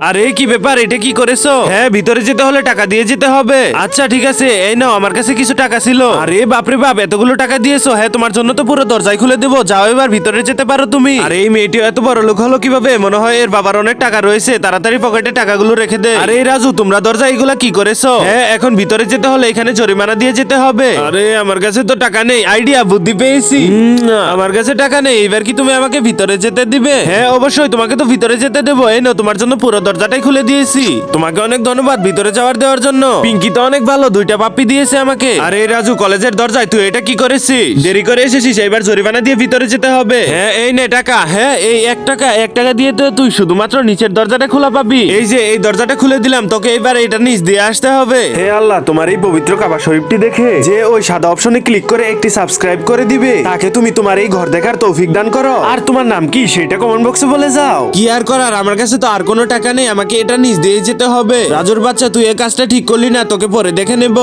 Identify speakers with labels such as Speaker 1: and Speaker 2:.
Speaker 1: আরে কি ব্যাপার, এটা কি করেছো? হ্যাঁ, ভিতরে যেতে হলে টাকা দিয়ে যেতে হবে। আচ্ছা ঠিক আছে, এই নাও, আমার কাছে কিছু টাকা ছিল। আরে বাপরে বাপ, এতগুলো টাকা দিয়েছো? হ্যাঁ, তোমার জন্য তো পুরো দরজাই খুলে দেবো। যাও, এবার ভিতরে যেতে পারো তুমি। আরে এই মেয়েটি এত বড় লোক হলো কিভাবে? মনে হয় এর বাবার অনেক টাকা রয়েছে। তাড়াতাড়ি পকেটে টাকাগুলো রেখে দে। আরে এই রাজু, তোমরা দরজা এগুলা কি করেছো? হ্যাঁ, এখন ভিতরে যেতে হলে এখানে জরিমানা দিয়ে যেতে হবে। আরে আমার কাছে তো টাকা নেই। আইডিয়া, বুদ্ধি পেয়েছি। আমার কাছে টাকা নেই। এবার কি তুমি আমাকে ভিতরে যেতে দিবে? হ্যাঁ অবশ্যই, তোমাকে তো ভিতরে যেতে দেবো। এই নাও, তোমার জন্য পুরো দরজাটাই খুলে দিয়েছি। তোমাকে অনেক ধন্যবাদ ভিতরে যাওয়ার দেওয়ার জন্য। পিঙ্কি তো অনেক ভালো, 2টা পাপ্পি দিয়েছে আমাকে। আরে রাজু, কলেজের দরজায় তুই এটা কি করেছিস? দেরি করে এসেছিস, এবার জরিমানা দিয়ে ভিতরে যেতে হবে। হ্যাঁ এই নে টাকা। হ্যাঁ এই 1 টাকা দিয়ে তো তুই শুধুমাত্র নিচের দরজাটা খোলা পাবি। এই যে এই দরজাটা খুলে দিলাম তোকে, এবার এটা নিচ দিয়ে আসতে হবে। হে আল্লাহ, তোমার এই পবিত্র কাবা শরীফটি দেখে যে ওই সাদা অপশনে ক্লিক করে একটি সাবস্ক্রাইব করে দিবে, তাকে তুমি তোমার এই ঘর দেখার তৌফিক দান করো। আর তোমার নাম কি সেটা কমেন্ট বক্সে বলে যাও। কি আর করার, আমার কাছে তো আর কোনো টাকা নেই, আমাকে এটা নিচ দিয়ে যেতে হবে। রাজুর বাচ্চা, তুই এই কাজটা ঠিক করলি না, তোকে পরে দেখে নেব।